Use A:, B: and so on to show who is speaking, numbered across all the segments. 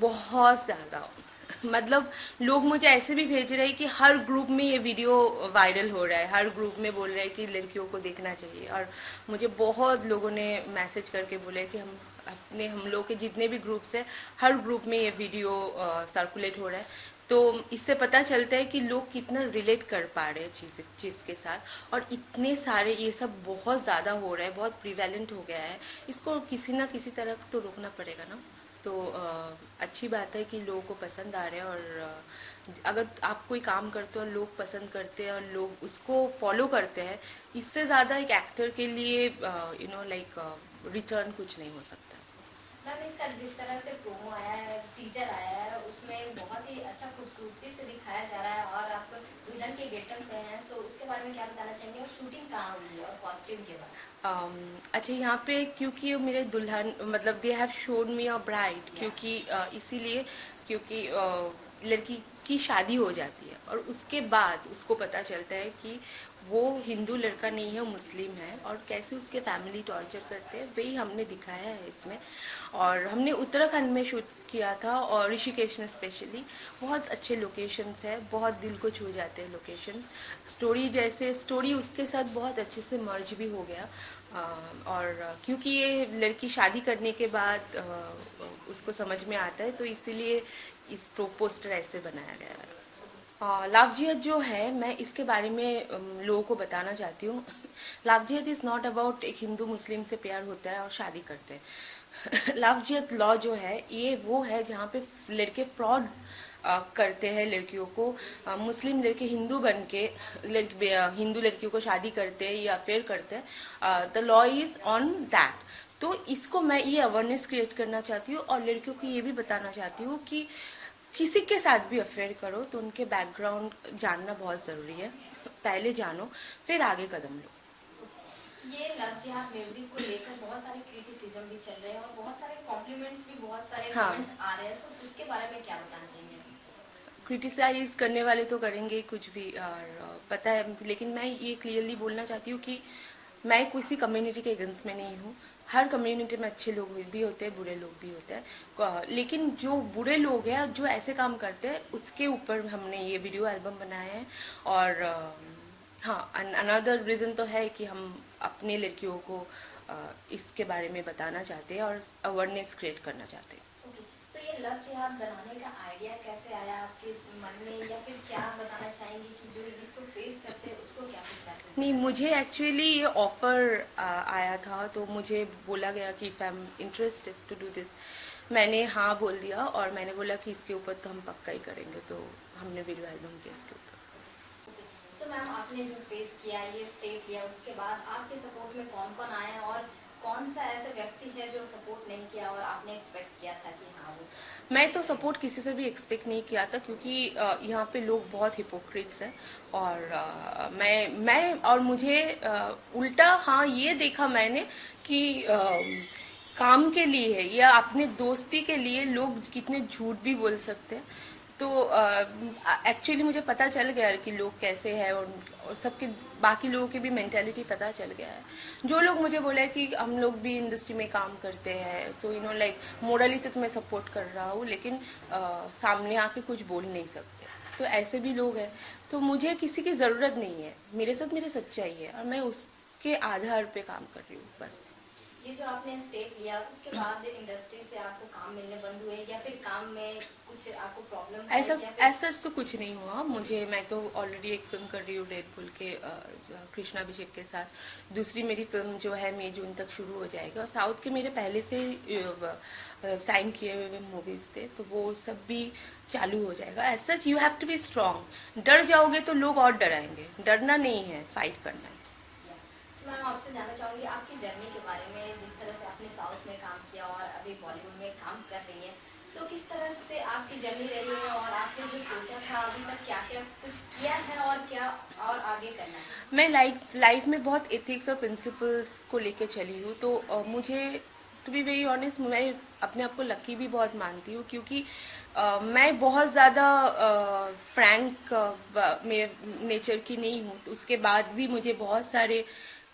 A: बहुत ज़्यादा। मतलब लोग मुझे ऐसे भी भेज रहे हैं कि हर ग्रुप में ये वीडियो वायरल हो रहा है, हर ग्रुप में बोल रहे हैं कि लड़कियों को देखना चाहिए। और मुझे बहुत लोगों ने मैसेज करके बोले कि हम लोग के जितने भी ग्रुप्स हैं, हर ग्रुप में ये वीडियो सर्कुलेट हो रहा है। तो इससे पता चलता है कि लोग कितना रिलेट कर पा रहे हैं चीज़ के साथ। और इतने सारे ये सब बहुत ज़्यादा हो रहा है, बहुत प्रिवेलेंट हो गया है। इसको किसी ना किसी तरह तो रोकना पड़ेगा ना। तो अच्छी बात है कि लोगों को पसंद आ रहा है। और अगर आप कोई काम करते हो और लोग पसंद करते हैं और लोग उसको फॉलो करते हैं, इससे ज़्यादा एक एक्टर के लिए लाइक रिटर्न कुछ नहीं हो सकता।
B: मैम, इसका जिस तरह से प्रोमो आया है, टीजर आया है, उसमें बहुत ही अच्छा खूबसूरती से दिखाया जा रहा है और आप दुल्हन के गेटअप में हैं, सो उसके बारे में क्या बताना चाहेंगे और शूटिंग कहाँ हुई है और कॉस्ट्यूम के बारे
A: अच्छा, यहाँ पे क्योंकि मेरे दुल्हन मतलब they have showed me a bride,
B: में?
A: क्योंकि इसीलिए क्योंकि लड़की की शादी हो जाती है और उसके बाद उसको पता चलता है कि वो हिंदू लड़का नहीं है, मुस्लिम है, और कैसे उसके फैमिली टॉर्चर करते हैं, वही हमने दिखाया है इसमें। और हमने उत्तराखंड में शूट किया था और ऋषिकेश में स्पेशली। बहुत अच्छे लोकेशंस है, बहुत दिल को छू जाते हैं लोकेशंस। स्टोरी उसके साथ बहुत अच्छे से मर्ज भी हो गया। और क्योंकि ये लड़की शादी करने के बाद उसको समझ में आता है, तो इसीलिए इस पोस्टर ऐसे बनाया गया है। लव जिहाद जो है, मैं इसके बारे में लोगों को बताना चाहती हूँ। लव जिहाद इज़ नॉट अबाउट एक हिंदू मुस्लिम से प्यार होता है और शादी करते हैं। लव जिहाद लॉ जो है, ये वो है जहाँ पे लड़के फ्रॉड करते हैं लड़कियों को। मुस्लिम लड़के हिंदू बन के हिंदू लड़कियों को शादी करते हैं या अफेयर करते हैं। The law is on that. तो इसको मैं ये अवेयरनेस क्रिएट करना चाहती हूँ और लड़कियों को ये भी बताना चाहती हूँ कि किसी के साथ भी अफेयर करो तो उनके बैकग्राउंड जानना बहुत ज़रूरी है। पहले जानो, फिर आगे कदम लो।
B: ये लव जिहाद म्यूजिक को लेकर बहुत सारे क्रिटिसिज्म भी चल रहे हैं और बहुत सारे कॉम्प्लीमेंट्स भी, बहुत सारे
A: हाँ,
B: कमेंट्स आ रहे हैं, सो उसके बारे में क्या बताना चाहेंगे?
A: क्रिटिसाइज करने वाले तो करेंगे कुछ भी, और पता है। लेकिन मैं ये क्लियरली बोलना चाहती हूँ कि मैं किसी कम्युनिटी के अगेंस्ट में नहीं हूँ। हर कम्युनिटी में अच्छे लोग भी होते हैं, बुरे लोग भी होते हैं। लेकिन जो बुरे लोग हैं, जो ऐसे काम करते हैं, उसके ऊपर हमने ये वीडियो एल्बम बनाया है। और हाँ, अनदर रीज़न तो है कि हम अपने लड़कियों को इसके बारे में बताना चाहते हैं और अवेयरनेस क्रिएट करना चाहते हैं।
B: सो ये लव जिहाद बनाने का आइडिया कैसे आया आपके मन में, या फिर क्या बताना चाहेंगे कि जो इसको फेस करते हैं उसको क्या कुछ मैसेज
A: नहीं,
B: देना
A: मुझे
B: चाहेंगे?
A: एक्चुअली ये ऑफ़र आया था, तो मुझे बोला गया कि if I am interested to do this. मैंने हाँ बोल दिया और मैंने बोला कि इसके ऊपर तो हम पक्का ही करेंगे। तो हमने वीडियो एल्बम किया इसके ऊपर।
B: सो मैम, आपने जो फेस किया, ये स्टेप लिया, उसके बाद आपके सपोर्ट में कौन कौन आया और कौन सा ऐसा व्यक्ति है जो सपोर्ट नहीं किया और आपने एक्सपेक्ट किया था कि हाँ वो
A: मैं तो
B: सपोर्ट
A: सपोर्ट
B: करेंगे?
A: किसी से भी एक्सपेक्ट नहीं किया था, क्योंकि यहाँ पे लोग बहुत हिपोक्रिट्स हैं। और मैं और मुझे उल्टा हाँ ये देखा मैंने कि काम के लिए है या अपने दोस्ती के लिए लोग कितने झूठ भी बोल सकते हैं। तो एक्चुअली मुझे पता चल गया कि लोग कैसे हैं, और सबके बाकी लोगों की भी मेंटालिटी पता चल गया है। जो लोग मुझे बोले कि हम लोग भी इंडस्ट्री में काम करते हैं, सो लाइक मोरली तो तुम्हें सपोर्ट कर रहा हूँ, लेकिन सामने आके कुछ बोल नहीं सकते। तो ऐसे भी लोग हैं। तो मुझे किसी की ज़रूरत नहीं है, मेरे साथ मेरी सच्चाई है और मैं उसके आधार पे काम कर रही हूँ बस।
B: ये जो आपने स्टेप लिया, उसके बाद इंडस्ट्री से आपको काम मिलने बंद हुए, या फिर काम में कुछ आपको प्रॉब्लम्स आई,
A: ऐसा
B: या फिर?
A: ऐसा तो कुछ नहीं हुआ मुझे। मैं तो ऑलरेडी एक फिल्म कर रही हूँ रेड बुल के कृष्णा अभिषेक के साथ। दूसरी मेरी फिल्म जो है मई जून तक शुरू हो जाएगा। और साउथ के मेरे पहले से साइन किए हुए मूवीज़ थे, तो वो सब भी चालू हो जाएगा। As such you have to be strong. डर जाओगे तो लोग और डराएंगे। डरना नहीं है, फाइट करना है।
B: सो मैम, आपसे जानना चाहूँगी आपकी जर्नी के बारे में, जिस तरह से आपने साउथ में काम किया और अभी बॉलीवुड में काम कर रही हैं। सो किस तरह से आपकी जर्नी रही है और आपने जो सोचा था अभी तक क्या क्या कुछ किया है और क्या और आगे करना है?
A: मैं लाइफ में बहुत एथिक्स और प्रिंसिपल्स को लेके चली हूँ। तो मुझे टू बी वेरी ऑनेस्ट, मैं अपने आप को लकी भी बहुत मानती हूँ, क्योंकि मैं बहुत ज़्यादा फ्रैंक मेरे नेचर की नहीं हूँ। तो उसके बाद भी मुझे बहुत सारे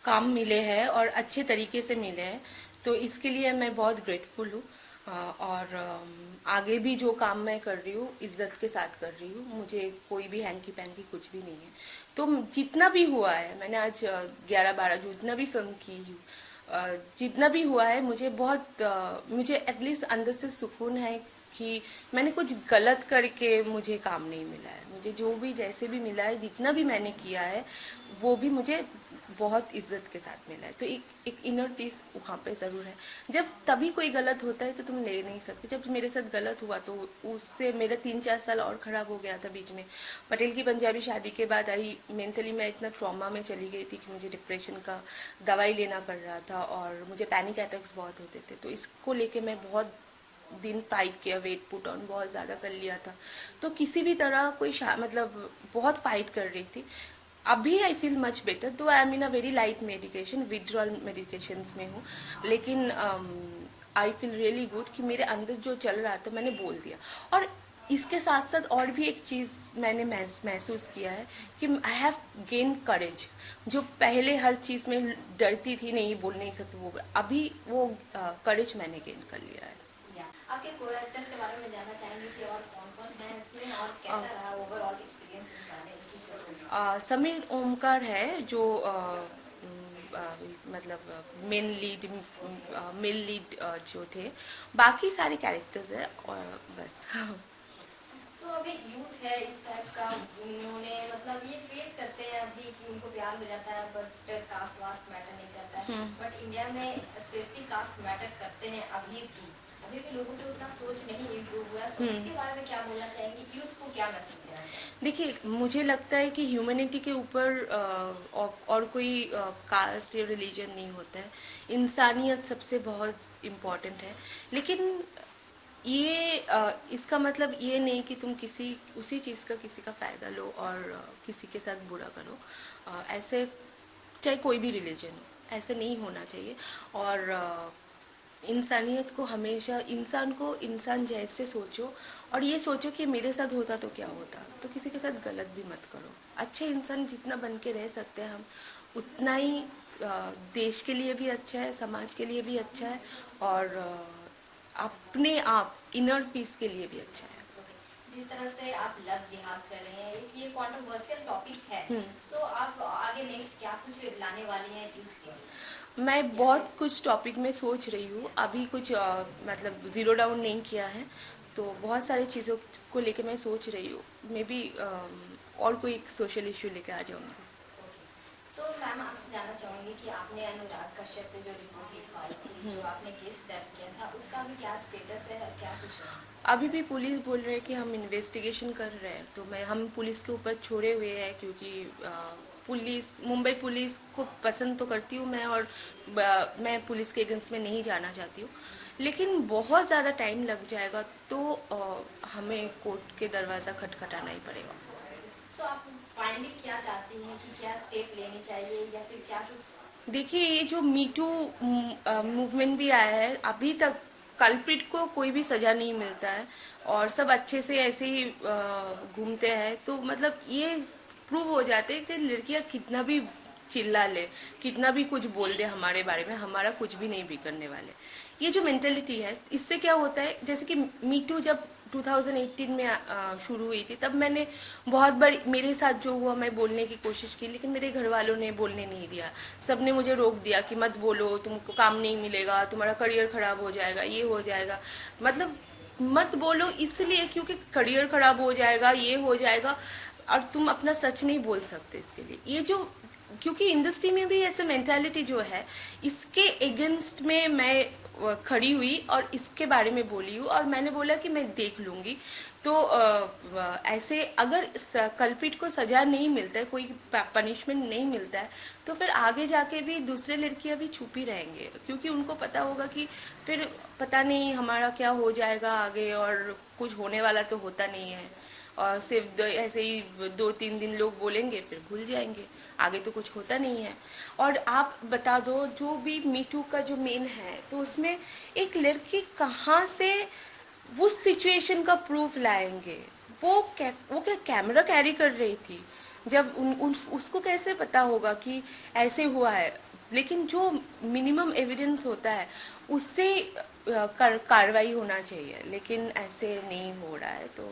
A: काम मिले हैं और अच्छे तरीके से मिले हैं। तो इसके लिए मैं बहुत ग्रेटफुल हूँ। और आगे भी जो काम मैं कर रही हूँ इज्जत के साथ कर रही हूँ, मुझे कोई भी हैंकी पैंकी कुछ भी नहीं है। तो जितना भी हुआ है, मैंने आज 11-12 जितना भी फिल्म की हूँ, जितना भी हुआ है, मुझे बहुत मुझे एटलीस्ट अंदर से सुकून है कि मैंने कुछ गलत करके मुझे काम नहीं मिला है। मुझे जो भी जैसे भी मिला है, जितना भी मैंने किया है, वो भी मुझे बहुत इज्जत के साथ मिला है। तो एक इनर पीस वहाँ पे ज़रूर है। जब तभी कोई गलत होता है तो तुम ले नहीं सकते। जब मेरे साथ गलत हुआ तो उससे मेरा 3-4 साल और ख़राब हो गया था बीच में। पटेल की पंजाबी शादी के बाद आई मेंटली मैं इतना ट्रॉमा में चली गई थी कि मुझे डिप्रेशन का दवाई लेना पड़ रहा था और मुझे पैनिक अटैक्स बहुत होते थे। तो इसको लेके मैं बहुत दिन फाइट किया, वेट पुट ऑन बहुत ज़्यादा कर लिया था। तो किसी भी तरह कोई मतलब बहुत फाइट कर रही थी। अभी आई फील मच बेटर, तो I am in a very light medication, withdrawal medications में हूँ, लेकिन आई फील रियली गुड कि मेरे अंदर जो चल रहा था मैंने बोल दिया। और इसके साथ साथ और भी एक चीज़ मैंने महसूस किया है कि आई हैव गेन करेज। जो पहले हर चीज़ में डरती थी, नहीं बोल नहीं सकती, वो अभी वो करेज मैंने गेन कर लिया है।
B: आपके को एक्टर्स के बारे में जानना चाहेंगे कि और कौन-कौन हैं इसमें और कैसा रहा ओवरऑल एक्सपीरियंस इस गाने इस शो में?
A: समीर ओमकार है जो मतलब मेन लीड जो थे। बाकी सारे कैरेक्टर्स हैं और बस।
B: सो अभी यूथ है इस टाइप का, उन्होंने मतलब ये फेस करते हैं अभी कि उनको प्यार हो जाता है बट कास्ट वास्ट मैटर नहीं करता है, बट इंडिया में स्पेशली कास्ट मैटर करते हैं अभी भी लोगों के उतना सोच नहीं इम्प्रूव हुआ है। सो इसके बारे में क्या बोलना चाहेंगे, यूथ को क्या मैसेज देना चाहेंगे?
A: देखिए, मुझे लगता है कि ह्यूमैनिटी के ऊपर और कोई कास्ट या रिलीजन नहीं होता है। इंसानियत सबसे बहुत इम्पोर्टेंट है। लेकिन ये इसका मतलब ये नहीं कि तुम किसी उसी चीज़ का किसी का फ़ायदा लो और किसी के साथ बुरा करो। ऐसे चाहे कोई भी रिलीजन हो, ऐसे नहीं होना चाहिए। और इंसानियत को हमेशा इंसान को इंसान जैसे सोचो, और ये सोचो कि मेरे साथ होता तो क्या होता। तो किसी के साथ गलत भी मत करो। अच्छे इंसान जितना बन के रह सकते हैं हम, उतना ही देश के लिए भी अच्छा है, समाज के लिए भी अच्छा है, और अपने आप इनर पीस के लिए भी अच्छा है।
B: जिस तरह से आप लव जिहाद कर रहे हैं, एक ये कंट्रोवर्शियल टॉपिक है, सो आप आगे नेक्स्ट क्या कुछ लाने वाली हैं यूथ के लिए?
A: मैं बहुत कुछ टॉपिक में सोच रही हूँ। अभी कुछ मतलब ज़ीरो डाउन नहीं किया है, तो बहुत सारी चीज़ों को लेके मैं सोच रही हूँ। मे बी और कोई सोशल इशू लेके आ जाऊँगी।
B: सो मैम आपसे जानना चाहूँगी कि आपने अनुराग कश्यप पे जो रिपोर्ट लिखवाई थी, जो आपने केस दर्ज किया था, उसका अभी क्या स्टेटस है, क्या कुछ है?
A: अभी भी पुलिस बोल रहे हैं कि हम इन्वेस्टिगेशन कर रहे हैं। तो हम पुलिस के ऊपर छोड़े हुए हैं, क्योंकि पुलिस, मुंबई पुलिस को पसंद तो करती हूँ मैं, और मैं पुलिस के अगेंस्ट में नहीं जाना चाहती हूँ। लेकिन बहुत ज़्यादा टाइम लग जाएगा, तो हमें कोर्ट के दरवाज़ा खटखटाना ही पड़ेगा।
B: सो आप फाइनली क्या चाहती हैं कि क्या स्टेप लेनी चाहिए या फिर क्या कुछ?
A: देखिए, ये जो मीटू मूवमेंट भी आया है, अभी तक कल्प्रिट को कोई भी सजा नहीं मिलता है और सब अच्छे से ऐसे ही घूमते हैं। तो मतलब ये प्रूव हो जाते हैं कि लड़कियां कितना भी चिल्ला ले, कितना भी कुछ बोल दे हमारे बारे में, हमारा कुछ भी नहीं बिगड़ने वाले। ये जो मेंटेलिटी है, इससे क्या होता है, जैसे कि मीटू जब 2018 में शुरू हुई थी, तब मैंने बहुत बड़ी, मेरे साथ जो हुआ, मैं बोलने की कोशिश की, लेकिन मेरे घर वालों ने बोलने नहीं दिया। सबने मुझे रोक दिया कि मत बोलो, तुमको काम नहीं मिलेगा, तुम्हारा करियर खराब हो जाएगा, ये हो जाएगा। मतलब मत बोलो इसलिए क्योंकि करियर खराब हो जाएगा, ये हो जाएगा, और तुम अपना सच नहीं बोल सकते इसके लिए। ये जो, क्योंकि इंडस्ट्री में भी ऐसे मेंटालिटी जो है, इसके अगेंस्ट में मैं खड़ी हुई और इसके बारे में बोली हूँ, और मैंने बोला कि मैं देख लूँगी। तो ऐसे अगर कल्प्रिट को सजा नहीं मिलता है, कोई पनिशमेंट नहीं मिलता है, तो फिर आगे जाके भी दूसरे लड़कियां भी छुपी रहेंगे, क्योंकि उनको पता होगा कि फिर पता नहीं हमारा क्या हो जाएगा आगे, और कुछ होने वाला तो होता नहीं है। और सिर्फ ऐसे ही 2-3 दिन लोग बोलेंगे, फिर भूल जाएंगे, आगे तो कुछ होता नहीं है। और आप बता दो, जो भी मीटू का जो मेन है, तो उसमें एक लड़की कहाँ से उस सिचुएशन का प्रूफ लाएंगे? वो क्या कैमरा कैरी कर रही थी, जब उसको कैसे पता होगा कि ऐसे हुआ है? लेकिन जो मिनिमम एविडेंस होता है, उससे कार्रवाई होना चाहिए, लेकिन ऐसे नहीं हो रहा है। तो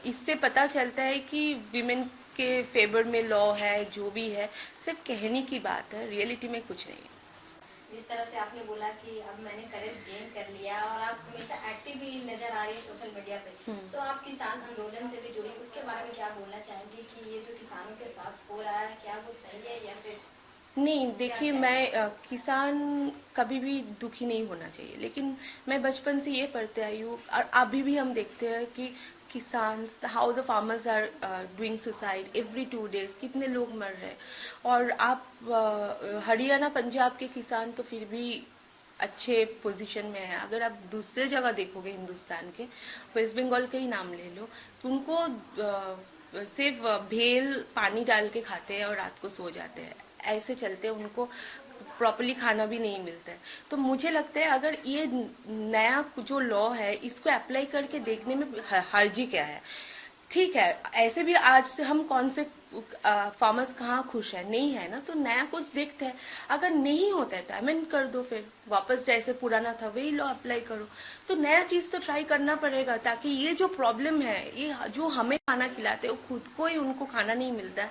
A: इससे पता चलता है कि विमेन के फेवर में लॉ है, जो भी है सिर्फ कहने की बात है, रियलिटी में कुछ नहीं है।
B: जिस तरह से आपने बोला कि अब मैंने करेज गेन कर लिया और आप हमेशा एक्टिव भी नजर आ रही है सोशल मीडिया पे, सो आप किसान आंदोलन से भी जुड़ी, उसके बारे में क्या बोलना चाहेंगे कि ये जो किसानों के साथ हो रहा है क्या वो सही है या फिर
A: नहीं,
B: क्या
A: देखिए,
B: कहना है?
A: मैं किसान कभी भी दुखी नहीं होना चाहिए, लेकिन मैं बचपन से ये पढ़ते आई हूँ और अभी भी हम देखते हैं कि किसान, how the farmers are doing suicide every 2 days, कितने लोग मर रहे हैं। और आप हरियाणा पंजाब के किसान तो फिर भी अच्छे पोजीशन में है। अगर आप दूसरे जगह देखोगे हिंदुस्तान के, वेस्ट बंगाल के ही नाम ले लो, तो उनको सिर्फ भेल पानी डाल के खाते हैं और रात को सो जाते हैं, ऐसे चलते हैं, उनको प्रॉपरली खाना भी नहीं मिलता है। तो मुझे लगता है अगर ये नया जो लॉ है इसको अप्लाई करके देखने में हर्जी क्या है। ठीक है, ऐसे भी आज हम कौन से फार्मर्स कहाँ खुश है, नहीं है ना, तो नया कुछ देखते हैं। अगर नहीं होता है तो अमेंड कर दो, फिर वापस जैसे पुराना था वही लॉ अप्लाई करो। तो नया चीज तो ट्राई करना पड़ेगा, ताकि ये जो प्रॉब्लम है, ये जो हमें खाना खिलाते हैं वो खुद को ही उनको खाना नहीं मिलता है,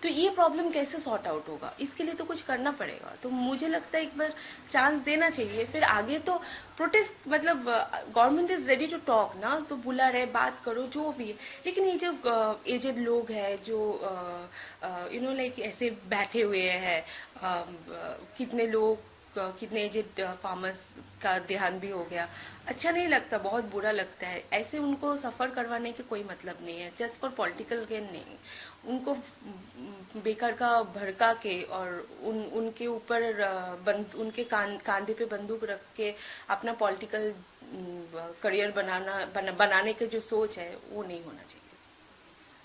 A: तो ये प्रॉब्लम कैसे सॉर्ट आउट होगा, इसके लिए तो कुछ करना पड़ेगा। तो मुझे लगता है एक बार चांस देना चाहिए, फिर आगे तो प्रोटेस्ट, मतलब government is ready to talk ना, तो बुला रहे, बात करो, जो भी है। लेकिन ये जो एजेड लोग हैं जो ऐसे बैठे हुए हैं, कितने लोग, कितने एजेड फार्मर्स का देहांत भी हो गया, अच्छा नहीं लगता, बहुत बुरा लगता है। ऐसे उनको सफ़र करवाने के कोई मतलब नहीं है, जस्ट फॉर पॉलिटिकल गेन नहीं। उनको बेकार का भड़का के और उनके ऊपर उनके कांधे पे बंदूक रख के अपना पॉलिटिकल करियर बनाने के जो सोच है वो नहीं होना चाहिए।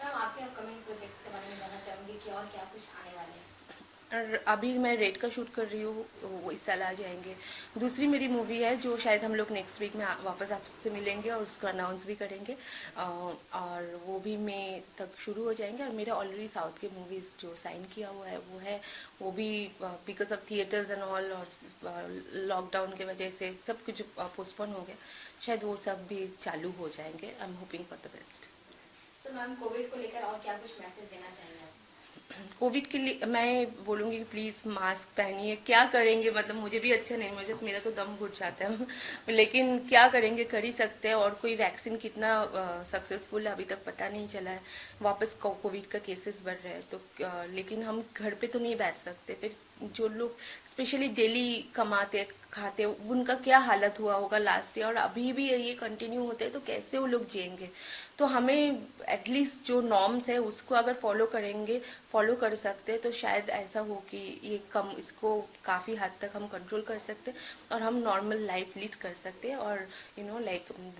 B: मैम, आपके अपकमिंग प्रोजेक्ट्स के बारे में जानना चाहूंगी कि और क्या कुछ आने वाले हैं?
A: और अभी मैं रेड का शूट कर रही हूँ, वो इस साल आ जाएंगे। दूसरी मेरी मूवी है जो शायद हम लोग नेक्स्ट वीक में वापस आपसे मिलेंगे और उसको अनाउंस भी करेंगे, और वो भी मई तक शुरू हो जाएंगे। और मेरा ऑलरेडी साउथ के मूवीज़ जो साइन किया हुआ है वो भी because of theatres and all और लॉकडाउन की वजह से सब कुछ पोस्टपोन हो गया, शायद वो सब भी चालू हो जाएंगे। I am hoping for the best.
B: So ma'am, Covid को लेकर और क्या कुछ मैसेज देना चाहेंगे आप?
A: कोविड के लिए मैं बोलूँगी कि प्लीज़ मास्क पहनिए। क्या करेंगे, मतलब मुझे भी अच्छा नहीं, मेरा तो दम घुट जाता है लेकिन क्या करेंगे, कर ही सकते हैं। और कोई वैक्सीन कितना सक्सेसफुल है अभी तक पता नहीं चला है। वापस कोविड का केसेस बढ़ रहे हैं, तो लेकिन हम घर पे तो नहीं बैठ सकते। फिर जो लोग स्पेशली डेली कमाते खाते, उनका क्या हालत हुआ होगा लास्ट ईयर, और अभी भी ये कंटिन्यू होते हैं, तो कैसे वो लोग जिएंगे। तो हमें एटलीस्ट जो नॉर्म्स है उसको अगर फॉलो कर सकते हैं, तो शायद ऐसा हो कि ये कम, इसको काफ़ी हद तक हम कंट्रोल कर सकते हैं और हम नॉर्मल लाइफ लीड कर सकते हैं। और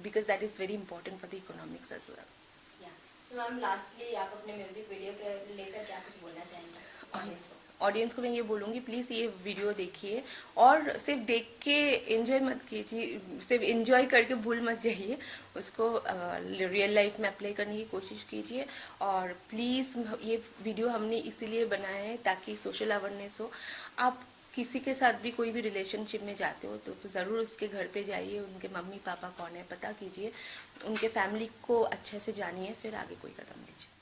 A: because that is very important for the economics as well.
B: So ma'am, lastly आप अपने म्यूजिक वीडियो के लेकर क्या कुछ बोलना चाहेंगे ऑडियंस को?
A: ऑडियंस को मैं ये बोलूँगी, प्लीज़ ये वीडियो देखिए और सिर्फ देख के एंजॉय मत कीजिए, सिर्फ एंजॉय करके भूल मत जाइए, उसको रियल लाइफ में अप्लाई करने की कोशिश कीजिए। और प्लीज़ ये वीडियो हमने इसीलिए बनाया है ताकि सोशल अवेयरनेस हो। आप किसी के साथ भी कोई भी रिलेशनशिप में जाते हो तो ज़रूर उसके घर पे जाइए, उनके मम्मी पापा कौन है पता कीजिए, उनके फैमिली को अच्छे से जानिए, फिर आगे कोई कदम लीजिए।